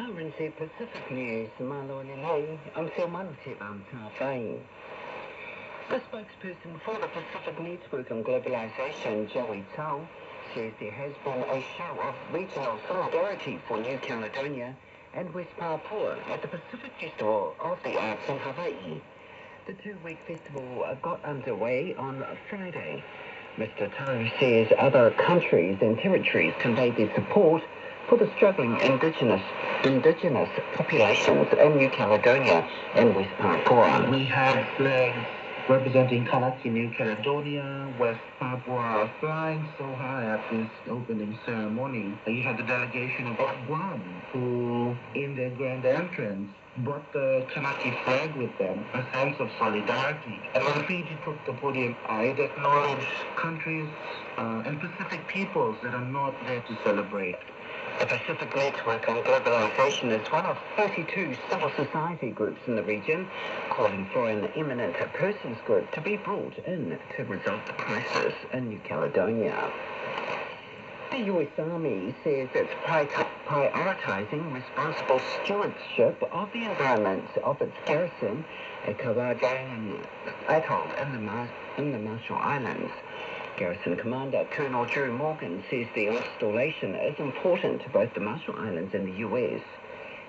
RNZ Pacific News, Malolilei, I'm Silmanti Bamtafai. The spokesperson for the Pacific Network on Globalization, Joey Tsao, says there has been a show of regional solidarity for New Caledonia and West Papua at the Pacific Festival of the Arts in Hawaii. The two-week festival got underway on Friday. Mr. Tsao says other countries and territories conveyed their support for the struggling indigenous populations in New Caledonia and West Papua. We had flags representing Kanaki, New Caledonia, West Papua flying so high at this opening ceremony. You had the delegation of Guam who, in their grand entrance, brought the Kanaki flag with them, a sense of solidarity. And when Fiji took the podium, it acknowledged countries and Pacific peoples that are not there to celebrate. The Pacific Network on Globalization is one of 32 civil society groups in the region, calling for an eminent persons group to be brought in to resolve the crisis in New Caledonia. The US Army says it's prioritising responsible stewardship of the environment of its garrison at Karagang Atoll in the Marshall Islands. Garrison Commander Colonel Drew Morgan says the installation is important to both the Marshall Islands and the US.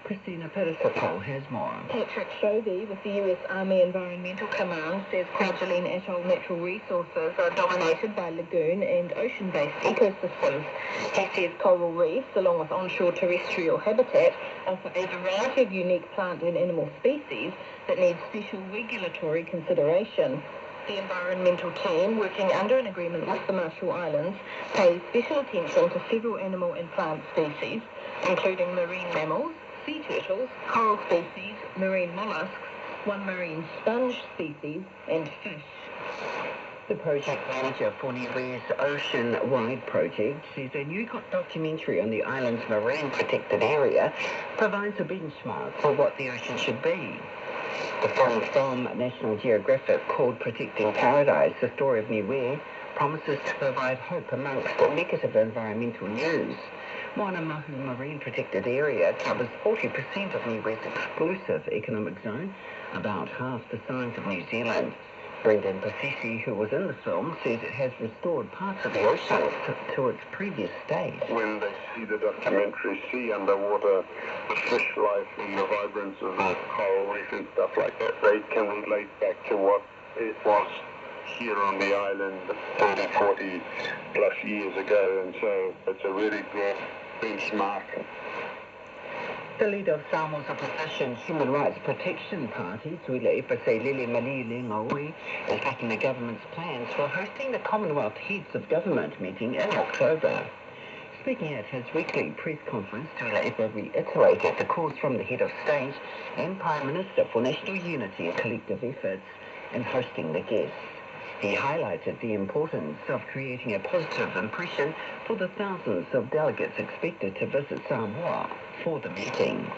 Christina Perisopol has more. Patrick Shovey with the US Army Environmental Command says Kwajalein Atoll natural resources are dominated by lagoon and ocean-based ecosystems. He says coral reefs, along with onshore terrestrial habitat, offer a variety of unique plant and animal species that need special regulatory consideration. The environmental team, working under an agreement with the Marshall Islands, pays special attention to several animal and plant species, including marine mammals, sea turtles, coral species, marine mollusks, one marine sponge species, and fish. The project manager for Niue's Ocean-Wide project says a new documentary on the island's marine protected area provides a benchmark for what the ocean should be. The film from National Geographic called Protecting Paradise, the story of Niue, promises to provide hope amongst negative environmental news. Moana Mahu Marine Protected Area covers 40% of Niue's exclusive economic zone, about half the size of New Zealand. Brendan Pasisi, who was in the film, says it has restored parts of the ocean to its previous state. When they see the documentary, see underwater the fish life and the vibrance of the coral reef and stuff like that, they can relate back to what it was here on the island 30, 40 plus years ago, and so it's a really good benchmark. The leader of Samoa's opposition Human Rights Protection Party, Tuile Paselele Malile Ngaui, is backing the government's plans for hosting the Commonwealth Heads of Government meeting in October. Speaking at his weekly press conference, Tuile reiterated the calls from the head of state and Prime Minister for national unity and collective efforts in hosting the guests. He highlighted the importance of creating a positive impression for the thousands of delegates expected to visit Samoa for the meeting.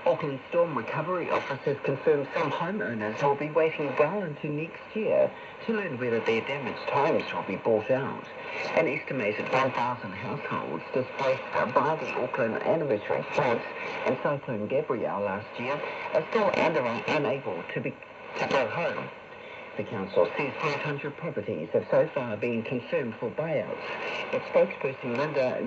Auckland Storm Recovery Officers confirmed some homeowners will be waiting well into next year to learn whether their damaged homes will be bought out. An estimated 1,000 households displaced by the Auckland anniversary floods and Cyclone Gabrielle last year are still unable to go home. The council says 500 properties have so far been confirmed for buyouts. Its spokesperson Linda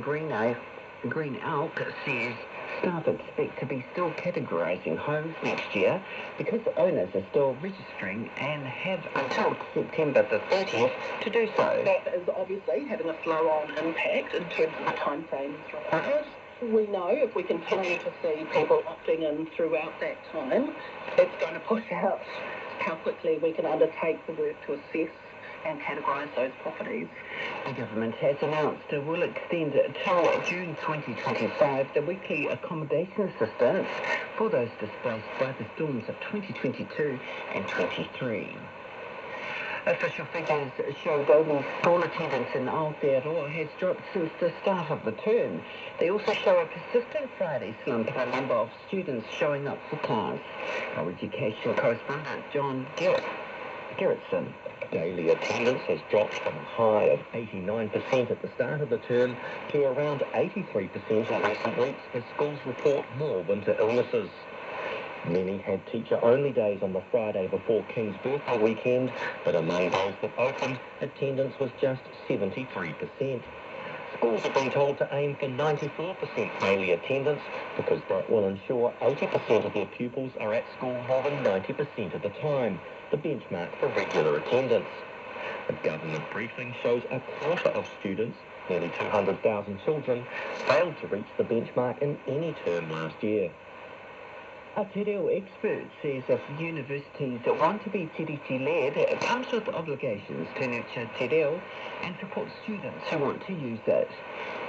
Green-Alk says staff expect to be still categorising homes next year because owners are still registering and have until September the 30th to do so. That is obviously having a flow-on impact in terms of the time frames required. We know if we continue to see people opting in throughout that time, it's going to push out how quickly we can undertake the work to assess and categorise those properties. The government has announced it will extend till June 2025 the weekly accommodation assistance for those displaced by the storms of 2022 and 23. Official figures show daily school attendance in Aotearoa has dropped since the start of the term. They also show a persistent Friday slump in the number of students showing up for class. Our education correspondent John Gerritsen. Daily attendance has dropped from a high of 89% at the start of the term to around 83% in recent weeks as schools report more winter illnesses. Many had teacher-only days on the Friday before King's birthday weekend, but among those that opened, attendance was just 73%. Schools have been told to aim for 94% daily attendance because that will ensure 80% of their pupils are at school more than 90% of the time, the benchmark for regular attendance. A government briefing shows a quarter of students, nearly 200,000 children, failed to reach the benchmark in any term last year. A te reo expert says if universities want to be tiriti-led, it comes with obligations to nurture te reo and support students who want to use it.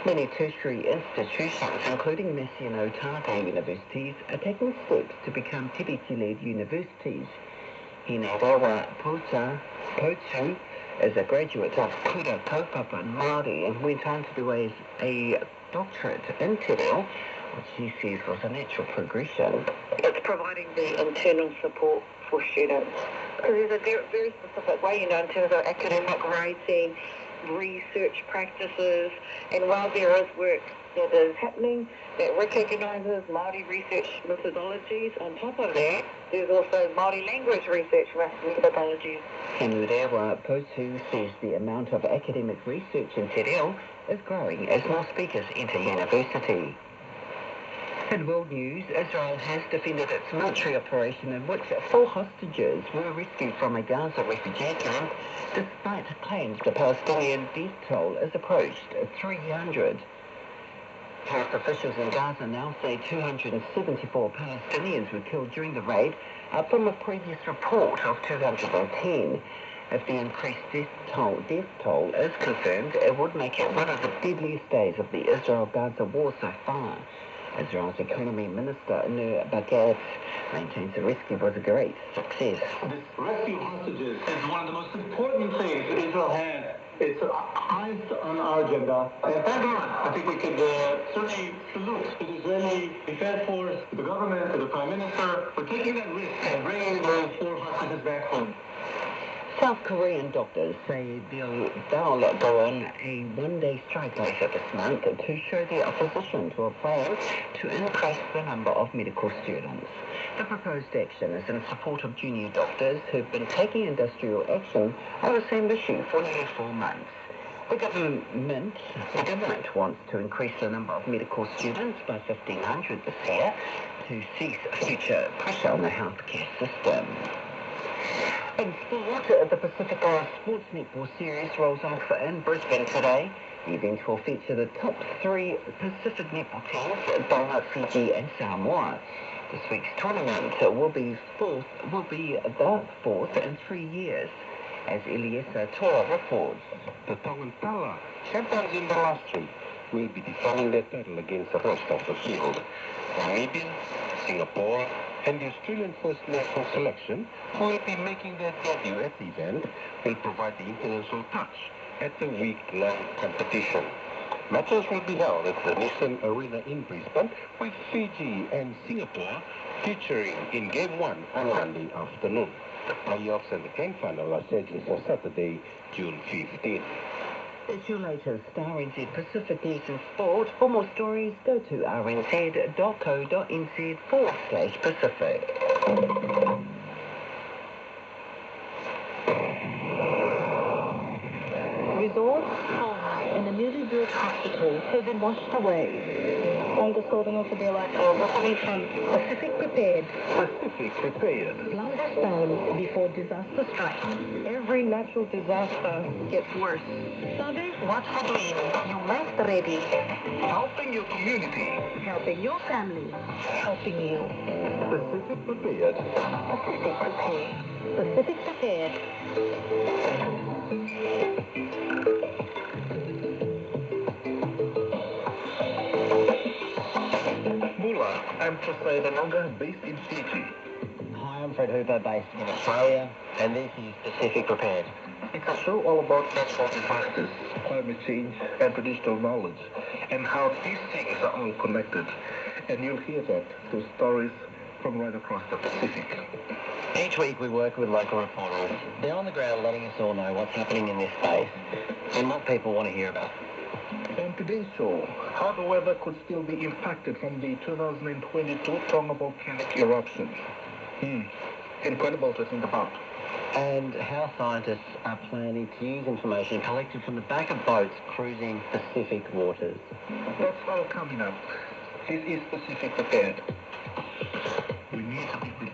Many tertiary institutions, including Massey and Otago universities, are taking steps to become tiriti-led universities. Hinerewa Potu is a graduate of Kura Kaupapa in Māori and went on to do a doctorate in te reo, which she says was a natural progression. It's providing the internal support for students. Because there's a very specific way, in terms of academic writing, research practices, and while there is work that is happening that recognises Māori research methodologies, on top of that, there's also Māori language research methodologies. Hinerewa Potu says the amount of academic research in te reo is growing as more speakers enter university. In world news, Israel has defended its military operation in which 4 hostages were rescued from a Gaza refugee camp, despite claims the Palestinian death toll has approached 300. Health officials in Gaza now say 274 Palestinians were killed during the raid, up from a previous report of 210. If the increased death toll is confirmed, it would make it one of the deadliest days of the Israel-Gaza war so far. Israel's economy minister, Nur Bagat, maintains the rescue was a great success. This rescue hostages is one of the most important things that Israel has. It's highest on our agenda. And thank God, I think we could certainly salute the Israeli Defense Force, the government, the Prime Minister for taking that risk and bringing those 4 hostages back home. South Korean doctors say they'll go on a one-day strike later this month to show their opposition to a plan to increase the number of medical students. The proposed action is in support of junior doctors who've been taking industrial action on the same issue for nearly 4 months. The government wants to increase the number of medical students by 1,500 this year to cease future pressure on the healthcare system. In sport, the Pacific Island Sports Netball Series rolls off in Brisbane today. The event will feature the top 3 Pacific netball teams, Tonga, Fiji and Samoa. This week's tournament will be the fourth in 3 years, as Eliesa Tora reports. The Tongan Tala, champions in the last 3, will be defending their title against the rest of the field. Namibia, Singapore and the Australian First National Selection, who will be making their debut at the event, will provide the international touch at the week-long competition. Matches will be held at the Nissan Arena in Brisbane, with Fiji and Singapore featuring in Game 1 on Monday afternoon. The playoffs and the grand final are scheduled for Saturday, June 15. It's your latest RNZ Pacific News and Sport. For more stories, go to rnz.co.nz/Pacific. Resorts, homes, and a newly built hospital have been washed away. Underscoring of the like coming from Pacific Prepared. Pacific Prepared. Blunderstone before disaster strikes. Every natural disaster gets worse. So there's what for doing. You must ready. Helping your community. Helping your family. Helping you. Pacific Prepared. Pacific Prepared. Pacific Prepared. I'm Poseidon Unger, based in Fiji. Hi, I'm Fred Hooper, based in Australia, and this is Pacific Prepared. It's a show all about natural disasters, climate change, and traditional knowledge, and how these things are all connected. And you'll hear that through stories, from right across the Pacific. Each week we work with local reporters. They're on the ground letting us all know what's happening in this space and what people want to hear about. On today's show, how the weather could still be impacted from the 2022 Tonga volcanic eruption. Incredible to think about. And how scientists are planning to use information collected from the back of boats cruising Pacific waters. That's all coming up. This is Pacific Prepared.